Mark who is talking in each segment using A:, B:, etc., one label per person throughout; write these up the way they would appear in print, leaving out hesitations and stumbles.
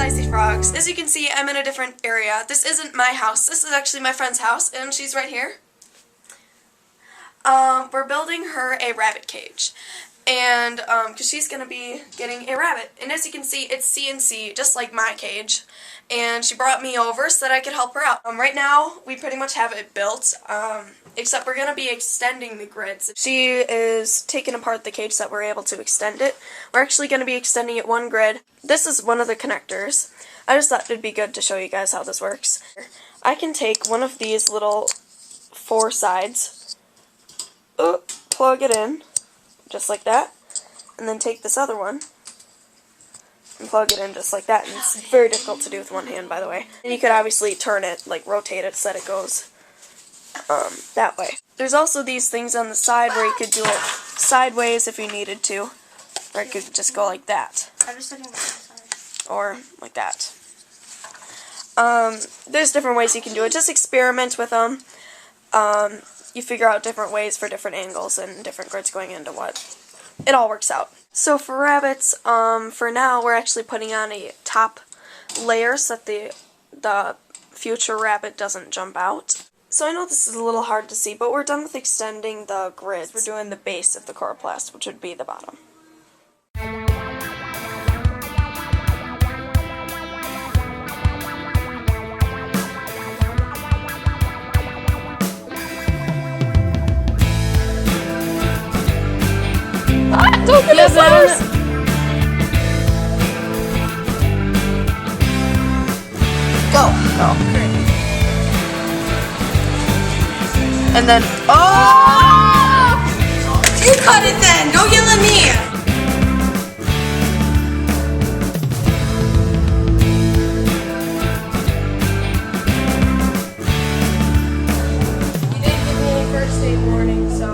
A: ICFROGS. As you can see, I'm in a different area. This isn't my house. This is actually my friend's house, and she's right here. We're building her a rabbit cage. And, because she's going to be getting a rabbit. And as you can see, it's CNC, just like my cage. And she brought me over so that I could help her out. Right now, we pretty much have it built, except we're going to be extending the grids. She is taking apart the cage so that we're able to extend it. We're actually going to be extending it one grid. This is one of the connectors. I just thought it'd be good to show you guys how this works. I can take one of these little 4 sides, plug it in, just like that, and then take this other one and plug it in just like that. And it's very difficult to do with one hand, by the way. And you could obviously turn it, like rotate it so that it goes that way. There's also these things on the side where you could do it sideways if you needed to, or it could just go like that, or like that. There's different ways you can do it. Just experiment with them. You figure out different ways for different angles and different grids going into what. It all works out. So for rabbits, for now we're actually putting on a top layer so that the future rabbit doesn't jump out. So I know this is a little hard to see, but we're done with extending the grids. We're doing the base of the Coroplast, which would be the bottom. Don't get it first! Go! And then, oh! You cut it then! Don't yell at me! You didn't give me any first aid warning, so...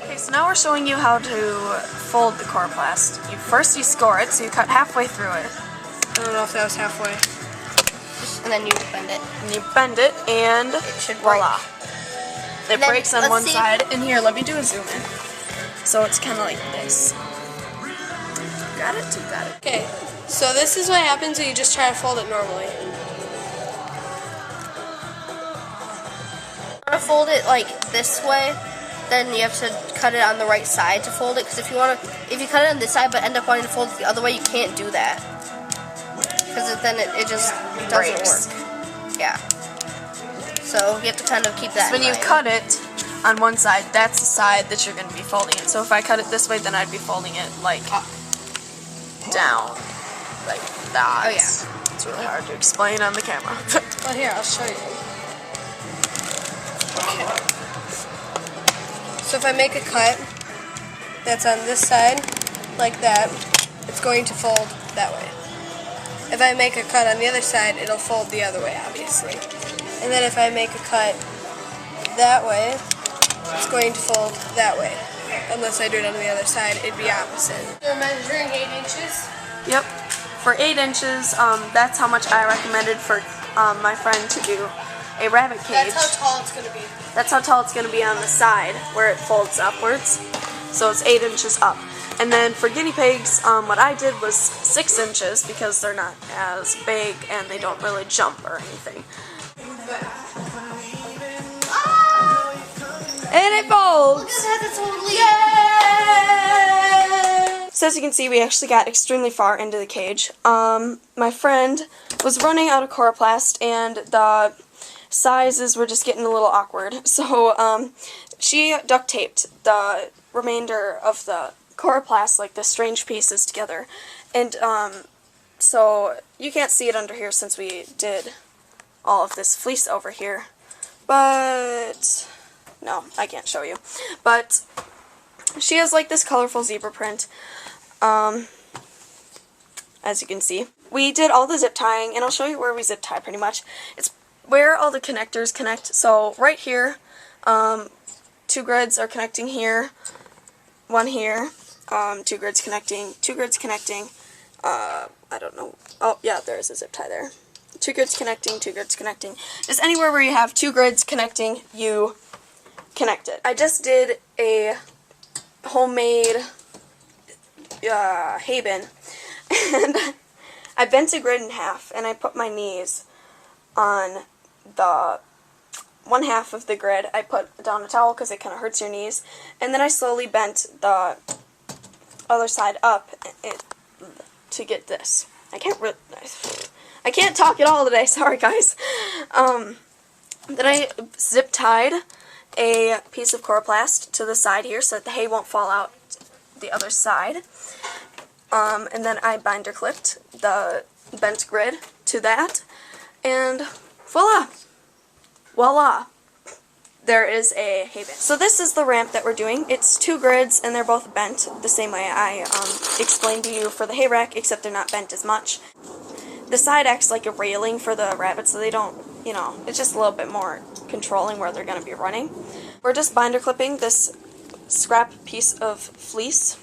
A: Okay, so now we're showing you how to fold the Coroplast. First you score it, so you cut halfway through it. I don't know if that was halfway.
B: And then you bend it.
A: And you bend it, and
B: it should voila.
A: It breaks on one side. And here, let me do a zoom in. So it's kind of like this. Got it? You got it.
C: Okay, so this is what happens when you just try to fold it normally.
B: If you want to fold it like this way, then you have to cut it on the right side to fold it. Because if you cut it on this side but end up wanting to fold it the other way, you can't do that. Because then it just doesn't work. Yeah. So you have to kind of keep that in
A: mind. When you cut it on one side, that's the side that you're going to be folding it. So if I cut it this way, then I'd be folding it like down, like that.
B: Oh yeah.
A: It's really hard to explain on the camera.
C: Well, here, I'll show you. Okay. So if I make a cut that's on this side, like that, it's going to fold that way. If I make a cut on the other side, it'll fold the other way, obviously. And then if I make a cut that way, it's going to fold that way. Unless I do it on the other side, it'd be opposite. You're measuring 8 inches?
A: Yep. For 8 inches, that's how much I recommended for my friend to do a rabbit cage.
C: That's how tall it's going to be.
A: That's how tall it's going to be on the side, where it folds upwards. So it's 8 inches up. And then for guinea pigs, what I did was 6 inches, because they're not as big and they don't really jump or anything. And it folds!
B: Look at that, that's totally...
A: Yay! So as you can see, we actually got extremely far into the cage. My friend was running out of Coroplast, and the sizes were just getting a little awkward. So she duct taped the remainder of the Coroplast, like the strange pieces, together. And so you can't see it under here since we did all of this fleece over here. But no, I can't show you. But she has like this colorful zebra print. As you can see, we did all the zip tying, and I'll show you where we zip tie pretty much. It's where all the connectors connect. So right here, 2 grids are connecting here, 1 here, 2 grids connecting, 2 grids connecting, I don't know, oh yeah, there is a zip tie there. 2 grids connecting, 2 grids connecting. Just anywhere where you have 2 grids connecting, you connect it. I just did a homemade hay bin, and I bent a grid in half, and I put my knees on the one half of the grid. I put down a towel because it kind of hurts your knees, and then I slowly bent the other side up to get this. I can't talk at all today. Sorry, guys. Then I zip tied a piece of Coroplast to the side here so that the hay won't fall out the other side. And then I binder clipped the bent grid to that, and voila! Voila! There is a hay bale. So this is the ramp that we're doing. It's 2 grids, and they're both bent the same way I explained to you for the hay rack, except they're not bent as much. The side acts like a railing for the rabbits, so they don't, you know, it's just a little bit more controlling where they're going to be running. We're just binder clipping this scrap piece of fleece,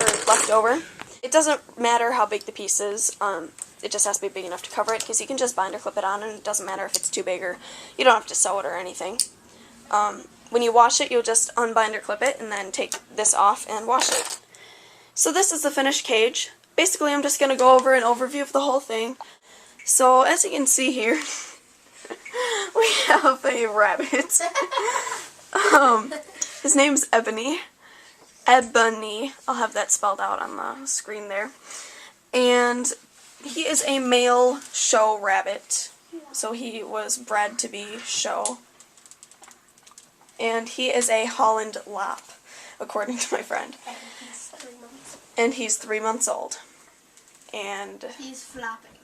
A: or leftover. It doesn't matter how big the piece is, it just has to be big enough to cover it, because you can just binder clip it on, and it doesn't matter if it's too big, or you don't have to sew it or anything. When you wash it, you'll just unbinder clip it, and then take this off and wash it. So this is the finished cage. Basically, I'm just going to go over an overview of the whole thing. So, as you can see here, we have a rabbit. His name's Ebony. Ebony. I'll have that spelled out on the screen there. And he is a male show rabbit. So he was bred to be show. And he is a Holland Lop, according to my friend. And he's 3 months old. And
B: He's flopping.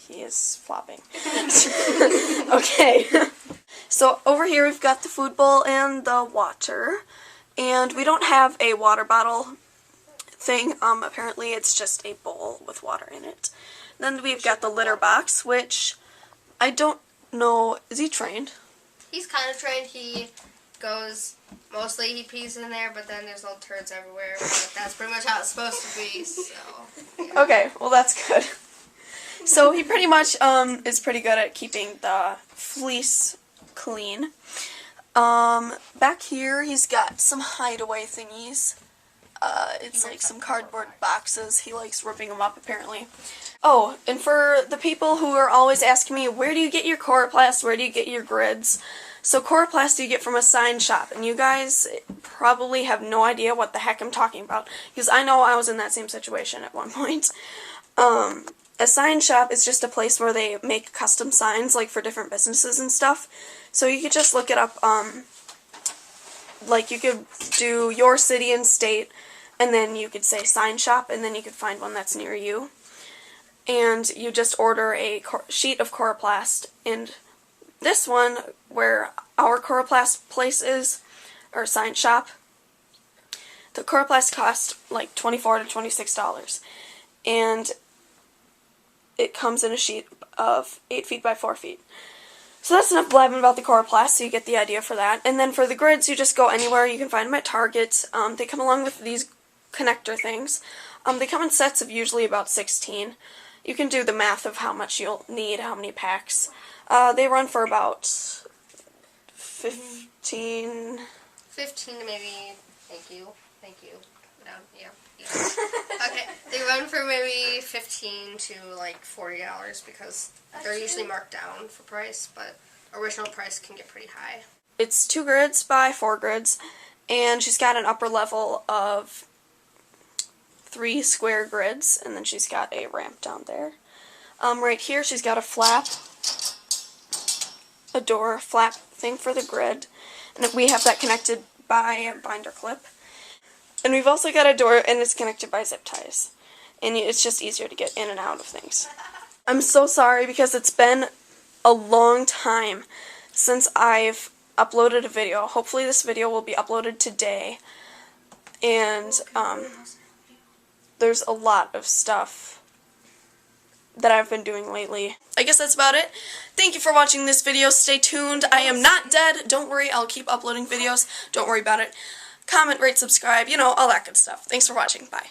A: he is flopping. Okay. So over here we've got the food bowl and the water. And we don't have a water bottle thing. Apparently it's just a bowl with water in it. Then we've got the litter box, which I don't know. Is he trained?
B: He's kind of trained. He goes, mostly he pees in there, but then there's little turds everywhere. But that's pretty much how it's supposed to be, so. Yeah.
A: Okay, well that's good. So he pretty much is pretty good at keeping the fleece clean. Back here he's got some hideaway thingies. It's like some cardboard boxes. He likes ripping them up apparently. Oh, and for the people who are always asking me, where do you get your Coroplast, where do you get your grids? So Coroplast you get from a sign shop, and you guys probably have no idea what the heck I'm talking about, because I know I was in that same situation at one point. A sign shop is just a place where they make custom signs, like for different businesses and stuff. So you could just look it up, like you could do your city and state, and then you could say sign shop, and then you could find one that's near you. And you just order a sheet of Coroplast, and this one, where our Coroplast place is, or sign shop, the Coroplast cost like $24 to $26. And it comes in a sheet of 8 feet by 4 feet. So that's enough blabbing about the Coroplast, so you get the idea for that. And then for the grids, you just go anywhere. You can find them at Target. They come along with these connector things. They come in sets of usually about 16. You can do the math of how much you'll need, how many packs. They run for about 15
B: to maybe, thank you. No, yeah. Okay, they run for maybe $15 to like $40 because they're usually marked down for price, but original price can get pretty high.
A: It's 2 grids by 4 grids, and she's got an upper level of 3 square grids, and then she's got a ramp down there. Right here she's got a door flap thing for the grid, and we have that connected by a binder clip. And we've also got a door, and it's connected by zip ties, and it's just easier to get in and out of things. I'm so sorry because it's been a long time since I've uploaded a video. Hopefully this video will be uploaded today, and there's a lot of stuff that I've been doing lately. I guess that's about it. Thank you for watching this video. Stay tuned. I am not dead. Don't worry. I'll keep uploading videos. Don't worry about it. Comment, rate, subscribe, you know, all that good stuff. Thanks for watching. Bye.